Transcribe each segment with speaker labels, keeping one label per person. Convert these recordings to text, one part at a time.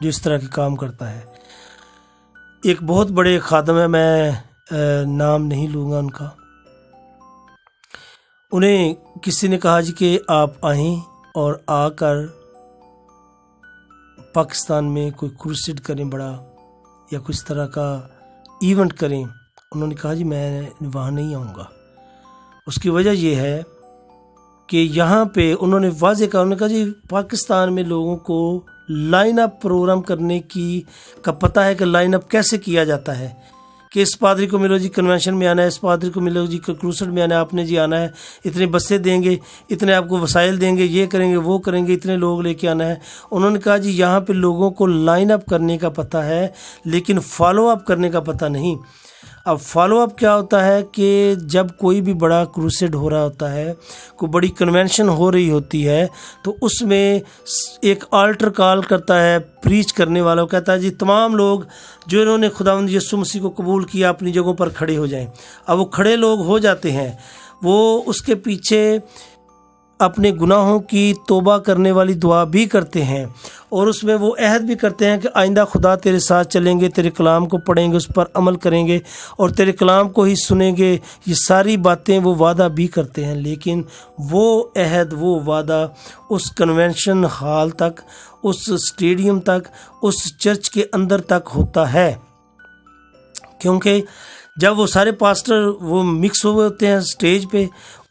Speaker 1: جو اس طرح کے کام کرتا ہے۔ ایک بہت بڑے خادم ہے، میں نام نہیں لوں گا ان کا، انہیں کسی نے کہا جی کہ آپ آئیں اور آ کر پاکستان میں کوئی کروسیڈ کریں بڑا، یا کچھ طرح کا ایونٹ کریں۔ انہوں نے کہا جی میں وہاں نہیں آؤں گا۔ اس کی وجہ یہ ہے کہ یہاں پہ انہوں نے واضح کہا، انہوں نے کہا جی پاکستان میں لوگوں کو لائن اپ پروگرام کرنے کا پتہ ہے کہ لائن اپ کیسے کیا جاتا ہے، کہ اس پادری کو ملو جی کنونشن میں آنا ہے، اس پادری کو ملو جی کروسیڈ میں آنا ہے، آپ نے جی آنا ہے، اتنے بسیں دیں گے، اتنے آپ کو وسائل دیں گے، یہ کریں گے وہ کریں گے، اتنے لوگ لے کے آنا ہے۔ انہوں نے کہا جی یہاں پہ لوگوں کو لائن اپ کرنے کا پتہ ہے لیکن فالو اپ کرنے کا پتہ نہیں۔ اب فالو اپ کیا ہوتا ہے کہ جب کوئی بھی بڑا کروسیڈ ہو رہا ہوتا ہے، کوئی بڑی کنونشن ہو رہی ہوتی ہے، تو اس میں ایک آلٹر کال کرتا ہے پریچ کرنے والا، کہتا ہے جی تمام لوگ جو انہوں نے خداوند یسوع مسیح کو قبول کیا اپنی جگہوں پر کھڑے ہو جائیں۔ اب وہ کھڑے لوگ ہو جاتے ہیں، وہ اس کے پیچھے اپنے گناہوں کی توبہ کرنے والی دعا بھی کرتے ہیں، اور اس میں وہ عہد بھی کرتے ہیں کہ آئندہ خدا تیرے ساتھ چلیں گے، تیرے کلام کو پڑھیں گے، اس پر عمل کریں گے اور تیرے کلام کو ہی سنیں گے۔ یہ ساری باتیں وہ وعدہ بھی کرتے ہیں، لیکن وہ عہد، وہ وعدہ اس کنونشن ہال تک، اس اسٹیڈیم تک، اس چرچ کے اندر تک ہوتا ہے، کیونکہ جب وہ سارے پاسٹر وہ مکس ہوئے ہوتے ہیں سٹیج پہ،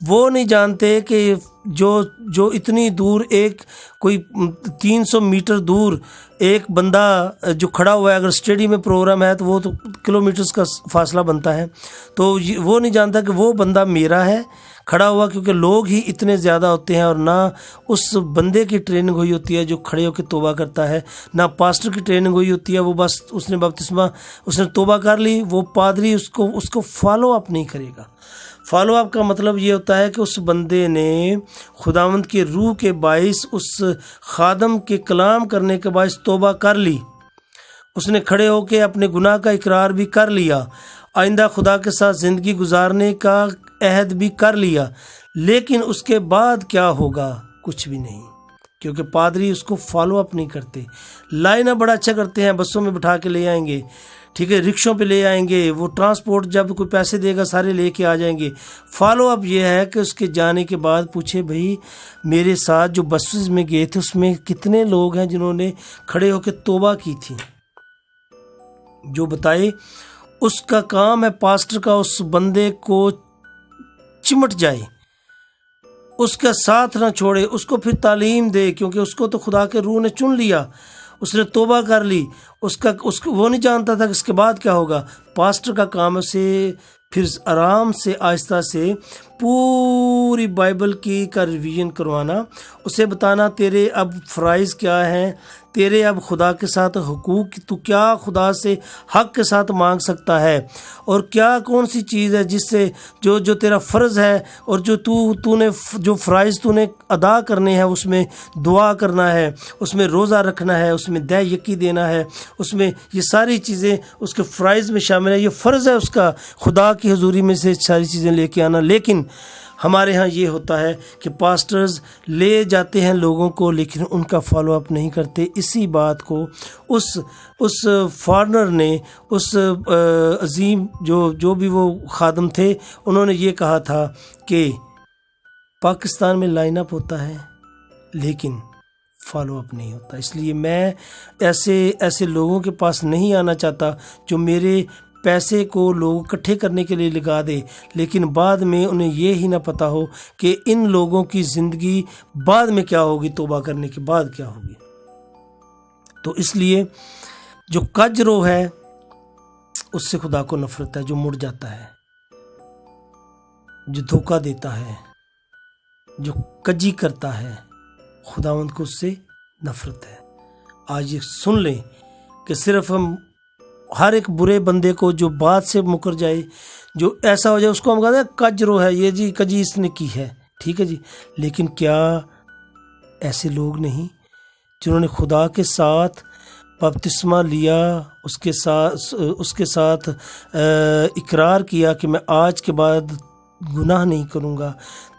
Speaker 1: وہ نہیں جانتے کہ جو اتنی دور، ایک کوئی 300 میٹر دور ایک بندہ جو کھڑا ہوا ہے، اگر اسٹیڈیم میں پروگرام ہے تو وہ تو کلومیٹرز کا فاصلہ بنتا ہے، تو وہ نہیں جانتا کہ وہ بندہ میرا ہے کھڑا ہوا، کیونکہ لوگ ہی اتنے زیادہ ہوتے ہیں، اور نہ اس بندے کی ٹریننگ ہوئی ہوتی ہے جو کھڑے ہو کے توبہ کرتا ہے، نہ پاسٹر کی ٹریننگ ہوئی ہوتی ہے، وہ بس اس نے بپتسمہ، اس نے توبہ کر لی، وہ پادری اس کو فالو اپ نہیں کرے گا۔ فالو اپ کا مطلب یہ ہوتا ہے کہ اس بندے نے خداوند کے روح کے باعث، اس خادم کے کلام کرنے کے باعث توبہ کر لی، اس نے کھڑے ہو کے اپنے گناہ کا اقرار بھی کر لیا، آئندہ خدا کے ساتھ زندگی گزارنے کا عہد بھی کر لیا، لیکن اس کے بعد کیا ہوگا؟ کچھ بھی نہیں، کیونکہ پادری اس کو فالو اپ نہیں کرتے۔ لائن بڑا اچھا کرتے ہیں، بسوں میں بٹھا کے لے آئیں گے، ٹھیک ہے، رکشوں پہ لے آئیں گے، وہ ٹرانسپورٹ جب کوئی پیسے دے گا سارے لے کے آ جائیں گے۔ فالو اپ یہ ہے کہ اس کے جانے کے بعد پوچھے بھائی میرے ساتھ جو بسز میں گئے تھے اس میں کتنے لوگ ہیں جنہوں نے کھڑے ہو کے توبہ کی تھی، جو بتائے۔ اس کا کام ہے پاسٹر کا اس بندے کو چمٹ جائے، اس کا ساتھ نہ چھوڑے، اس کو پھر تعلیم دے، کیونکہ اس کو تو خدا کے روح نے چن لیا، اس نے توبہ کر لی، وہ نہیں جانتا تھا کہ اس کے بعد کیا ہوگا۔ پاسٹر کا کام ہے اسے پھر آرام سے آہستہ سے پوری بائبل کا ریویژن کروانا، اسے بتانا تیرے اب فرائض کیا ہیں، تیرے اب خدا کے ساتھ حقوق، تو کیا خدا سے حق کے ساتھ مانگ سکتا ہے، اور کیا کون سی چیز ہے جس سے جو تیرا فرض ہے، اور جو تو نے جو فرائض تو نے ادا کرنے ہیں، اس میں دعا کرنا ہے، اس میں روزہ رکھنا ہے، اس میں دہ یکی دینا ہے، اس میں یہ ساری چیزیں اس کے فرائض میں شامل ہے، یہ فرض ہے اس کا خدا کی حضوری میں سے ساری چیزیں لے کے آنا۔ لیکن ہمارے ہاں یہ ہوتا ہے کہ پاسٹرز لے جاتے ہیں لوگوں کو، لیکن ان کا فالو اپ نہیں کرتے۔ اسی بات کو اس فارنر نے، اس عظیم جو بھی وہ خادم تھے، انہوں نے یہ کہا تھا کہ پاکستان میں لائن اپ ہوتا ہے لیکن فالو اپ نہیں ہوتا، اس لیے میں ایسے لوگوں کے پاس نہیں آنا چاہتا جو میرے پیسے کو لوگ اکٹھے کرنے کے لیے لگا دے، لیکن بعد میں انہیں یہ ہی نہ پتہ ہو کہ ان لوگوں کی زندگی بعد میں کیا ہوگی، توبہ کرنے کے بعد کیا ہوگی۔ تو اس لیے جو کج رو ہے اس سے خدا کو نفرت ہے، جو مڑ جاتا ہے، جو دھوکہ دیتا ہے، جو کجی کرتا ہے، خداوند کو اس سے نفرت ہے۔ آج یہ سن لیں کہ صرف ہم ہر ایک برے بندے کو جو بات سے مکر جائے، جو ایسا ہو جائے، اس کو ہم کہتے ہیں کج رو ہے، یہ جی کجی اس نے کی ہے، ٹھیک ہے جی، لیکن کیا ایسے لوگ نہیں جنہوں نے خدا کے ساتھ بپتسمہ لیا، اس کے ساتھ اقرار کیا کہ میں آج کے بعد گناہ نہیں کروں گا،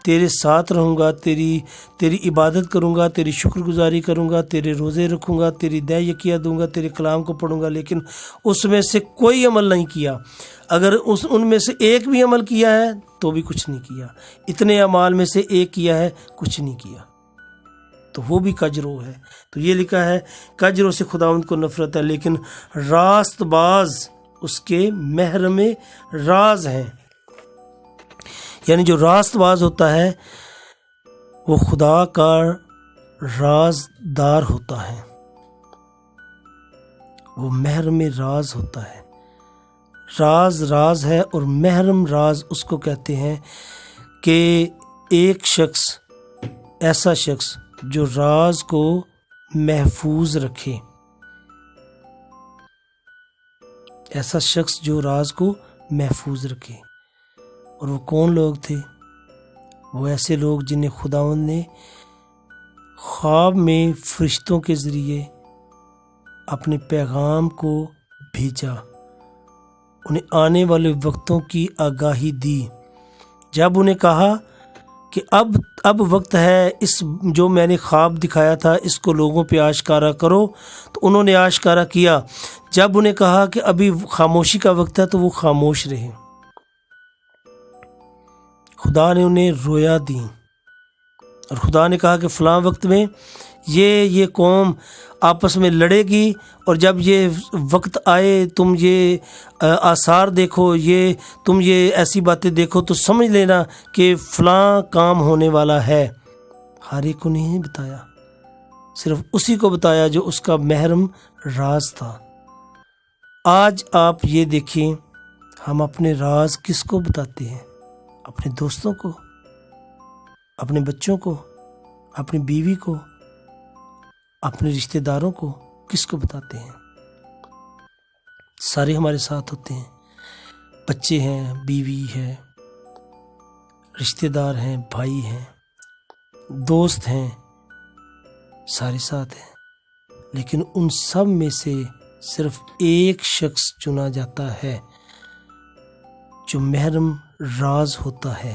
Speaker 1: تیرے ساتھ رہوں گا، تیری عبادت کروں گا، تیری شکر گزاری کروں گا، تیرے روزے رکھوں گا، تیری دہ یکیہ دوں گا، تیرے کلام کو پڑھوں گا، لیکن اس میں سے کوئی عمل نہیں کیا، اگر ان میں سے ایک بھی عمل کیا ہے تو بھی کچھ نہیں کیا، اتنے اعمال میں سے ایک کیا ہے کچھ نہیں کیا، تو وہ بھی کجرو ہے۔ تو یہ لکھا ہے کجرو سے خداوند کو نفرت ہے، لیکن راست باز اس کے محرم راز ہیں۔ یعنی جو راست باز ہوتا ہے وہ خدا کا رازدار ہوتا ہے، وہ محرم راز ہوتا ہے۔ راز ہے، اور محرم راز اس کو کہتے ہیں کہ ایک شخص، ایسا شخص جو راز کو محفوظ رکھے، ایسا شخص جو راز کو محفوظ رکھے۔ اور وہ کون لوگ تھے؟ وہ ایسے لوگ جنہیں خداوند نے خواب میں فرشتوں کے ذریعے اپنے پیغام کو بھیجا، انہیں آنے والے وقتوں کی آگاہی دی۔ جب انہیں کہا کہ اب وقت ہے، اس جو میں نے خواب دکھایا تھا اس کو لوگوں پہ آشکارا کرو، تو انہوں نے آشکارا کیا۔ جب انہیں کہا کہ ابھی خاموشی کا وقت ہے تو وہ خاموش رہے۔ خدا نے انہیں رویا دی، اور خدا نے کہا کہ فلاں وقت میں یہ قوم آپس میں لڑے گی، اور جب یہ وقت آئے تم یہ آثار دیکھو، تم یہ ایسی باتیں دیکھو تو سمجھ لینا کہ فلاں کام ہونے والا ہے۔ ہر ایک کو نہیں بتایا، صرف اسی کو بتایا جو اس کا محرم راز تھا۔ آج آپ یہ دیکھیں، ہم اپنے راز کس کو بتاتے ہیں؟ اپنے دوستوں کو، اپنے بچوں کو، اپنی بیوی کو، اپنے رشتہ داروں کو، کس کو بتاتے ہیں؟ سارے ہمارے ساتھ ہوتے ہیں، بچے ہیں، بیوی ہے، رشتہ دار ہیں، بھائی ہیں، دوست ہیں، سارے ساتھ ہیں، لیکن ان سب میں سے صرف ایک شخص چنا جاتا ہے جو محرم راز ہوتا ہے،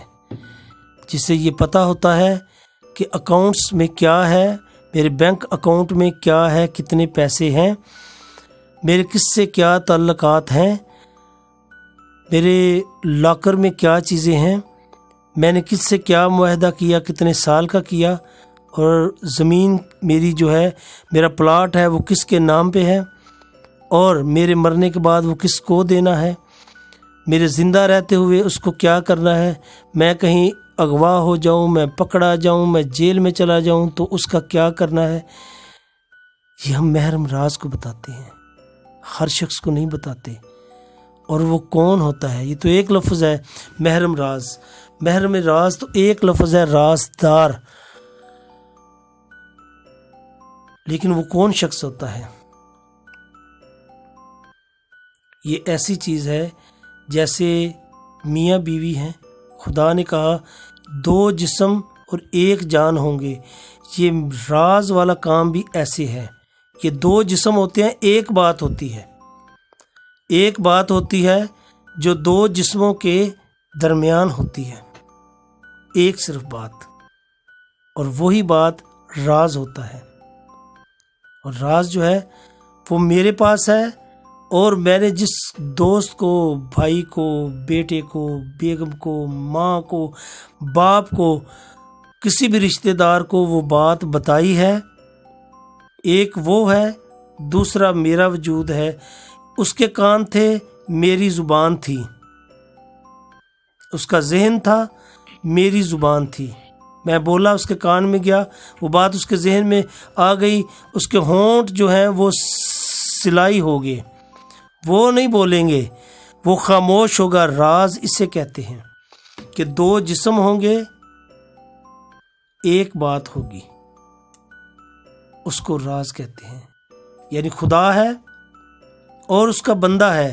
Speaker 1: جسے یہ پتہ ہوتا ہے کہ اکاؤنٹس میں کیا ہے، میرے بینک اکاؤنٹ میں کیا ہے، کتنے پیسے ہیں، میرے کس سے کیا تعلقات ہیں، میرے لاکر میں کیا چیزیں ہیں، میں نے کس سے کیا معاہدہ کیا، کتنے سال کا کیا، اور زمین میری جو ہے، میرا پلاٹ ہے وہ کس کے نام پہ ہے، اور میرے مرنے کے بعد وہ کس کو دینا ہے، میرے زندہ رہتے ہوئے اس کو کیا کرنا ہے، میں کہیں اغوا ہو جاؤں، میں پکڑا جاؤں، میں جیل میں چلا جاؤں تو اس کا کیا کرنا ہے۔ یہ ہم محرم راز کو بتاتے ہیں، ہر شخص کو نہیں بتاتے۔ اور وہ کون ہوتا ہے؟ یہ تو ایک لفظ ہے، محرم راز۔ محرم راز تو ایک لفظ ہے، رازدار، لیکن وہ کون شخص ہوتا ہے؟ یہ ایسی چیز ہے جیسے میاں بیوی ہیں، خدا نے کہا 2 جسم اور 1 جان ہوں گے۔ یہ راز والا کام بھی ایسے ہے، یہ 2 جسم ہوتے ہیں، ایک بات ہوتی ہے، ایک بات ہوتی ہے جو 2 جسموں کے درمیان ہوتی ہے، ایک صرف بات، اور وہی بات راز ہوتا ہے۔ اور راز جو ہے وہ میرے پاس ہے، اور میں نے جس دوست کو، بھائی کو، بیٹے کو، بیگم کو، ماں کو، باپ کو، کسی بھی رشتہ دار کو وہ بات بتائی ہے، ایک وہ ہے، دوسرا میرا وجود ہے، اس کے کان تھے، میری زبان تھی، اس کا ذہن تھا، میری زبان تھی، میں بولا، اس کے کان میں گیا، وہ بات اس کے ذہن میں آ گئی، اس کے ہونٹ جو ہیں وہ سلائی ہو گئے، وہ نہیں بولیں گے، وہ خاموش ہوگا۔ راز اسے کہتے ہیں کہ 2 جسم ہوں گے، ایک بات ہوگی، اس کو راز کہتے ہیں۔ یعنی خدا ہے اور اس کا بندہ ہے،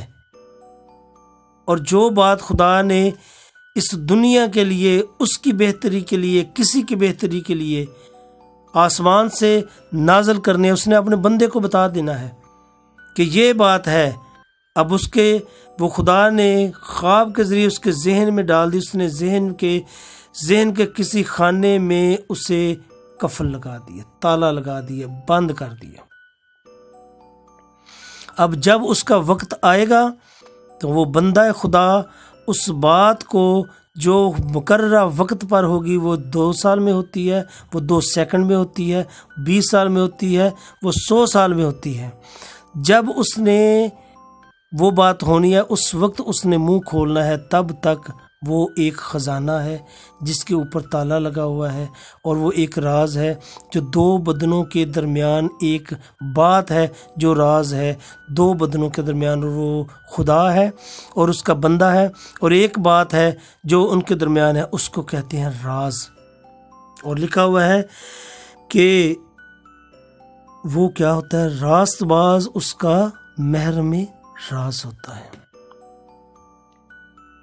Speaker 1: اور جو بات خدا نے اس دنیا کے لیے، اس کی بہتری کے لیے، کسی کی بہتری کے لیے آسمان سے نازل کرنے، اس نے اپنے بندے کو بتا دینا ہے کہ یہ بات ہے، اب وہ خدا نے خواب کے ذریعے اس کے ذہن میں ڈال دی، اس نے ذہن کے کسی خانے میں اسے قفل لگا دیا، تالا لگا دیا، بند کر دیا۔ اب جب اس کا وقت آئے گا تو وہ بندہ خدا اس بات کو جو مقررہ وقت پر ہوگی، وہ 2 سال میں ہوتی ہے، وہ 2 سیکنڈ میں ہوتی ہے، 20 سال میں ہوتی ہے، وہ 100 سال میں ہوتی ہے، جب اس نے وہ بات ہونی ہے اس وقت اس نے منہ کھولنا ہے، تب تک وہ ایک خزانہ ہے جس کے اوپر تالا لگا ہوا ہے، اور وہ ایک راز ہے جو 2 بدنوں کے درمیان ایک بات ہے جو راز ہے 2 بدنوں کے درمیان، وہ خدا ہے اور اس کا بندہ ہے، اور ایک بات ہے جو ان کے درمیان ہے، اس کو کہتے ہیں راز۔ اور لکھا ہوا ہے کہ وہ کیا ہوتا ہے؟ راست باز اس کا محرم راز ہوتا ہے۔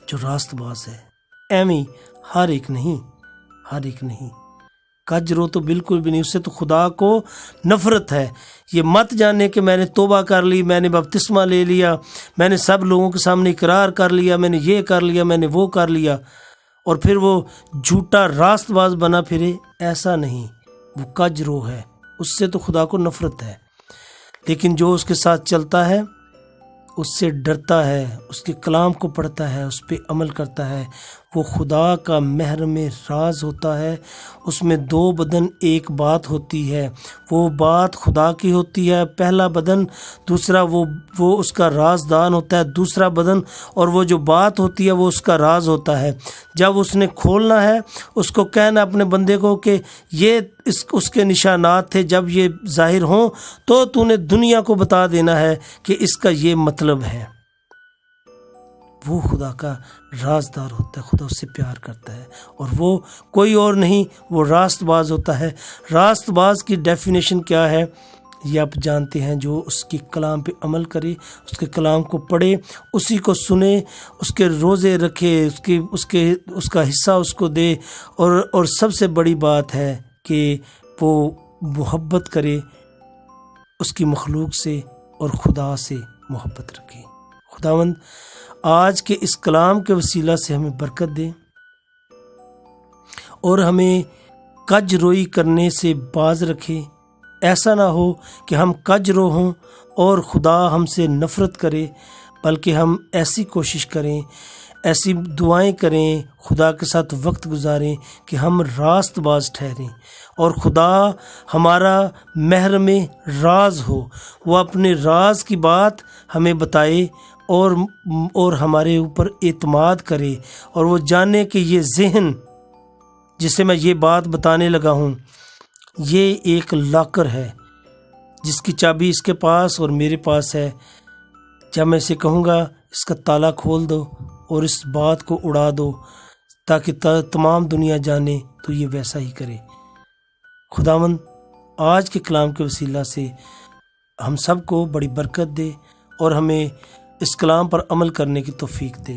Speaker 1: جو راست باز ہے ایمی ہر ایک نہیں، کجرو تو بالکل بھی نہیں، اس سے تو خدا کو نفرت ہے۔ یہ مت جانے کہ میں نے توبہ کر لی، میں نے بپتسمہ لے لیا، میں نے سب لوگوں کے سامنے اقرار کر لیا، میں نے یہ کر لیا، میں نے وہ کر لیا، اور پھر وہ جھوٹا راست باز بنا پھرے، ایسا نہیں، وہ کجرو ہے، اس سے تو خدا کو نفرت ہے۔ لیکن جو اس کے ساتھ چلتا ہے، اس سے ڈرتا ہے، اس کے کلام کو پڑھتا ہے، اس پہ عمل کرتا ہے، وہ خدا کا محرم راز ہوتا ہے۔ اس میں 2 بدن ایک بات ہوتی ہے، وہ بات خدا کی ہوتی ہے پہلا بدن، دوسرا وہ اس کا رازدان ہوتا ہے دوسرا بدن، اور وہ جو بات ہوتی ہے وہ اس کا راز ہوتا ہے۔ جب اس نے کھولنا ہے، اس کو کہنا اپنے بندے کو کہ یہ اس کے نشانات تھے، جب یہ ظاہر ہوں تو تو نے دنیا کو بتا دینا ہے کہ اس کا یہ مطلب ہے۔ وہ خدا کا رازدار ہوتا ہے، خدا اس سے پیار کرتا ہے، اور وہ کوئی اور نہیں، وہ راست باز ہوتا ہے۔ راست باز کی ڈیفینیشن کیا ہے یہ آپ جانتے ہیں، جو اس کی کلام پہ عمل کرے، اس کے کلام کو پڑھے، اسی کو سنے، اس کے روزے رکھے، اس کا حصہ اس کو دے، اور سب سے بڑی بات ہے کہ وہ محبت کرے اس کی مخلوق سے اور خدا سے محبت رکھے۔ خداوند آج کے اس کلام کے وسیلہ سے ہمیں برکت دے، اور ہمیں کج روئی کرنے سے باز رکھے۔ ایسا نہ ہو کہ ہم کج رو ہوں اور خدا ہم سے نفرت کرے، بلکہ ہم ایسی کوشش کریں، ایسی دعائیں کریں، خدا کے ساتھ وقت گزاریں کہ ہم راست باز ٹھہریں، اور خدا ہمارا محرم راز ہو، وہ اپنے راز کی بات ہمیں بتائے اور ہمارے اوپر اعتماد کرے، اور وہ جانے کہ یہ ذہن جسے میں یہ بات بتانے لگا ہوں یہ ایک لاکر ہے جس کی چابی اس کے پاس اور میرے پاس ہے۔ جب میں اسے کہوں گا اس کا تالا کھول دو اور اس بات کو اڑا دو تاکہ تمام دنیا جانے، تو یہ ویسا ہی کرے۔ خداوند آج کے کلام کے وسیلہ سے ہم سب کو بڑی برکت دے، اور ہمیں اس کلام پر عمل کرنے کی توفیق دے۔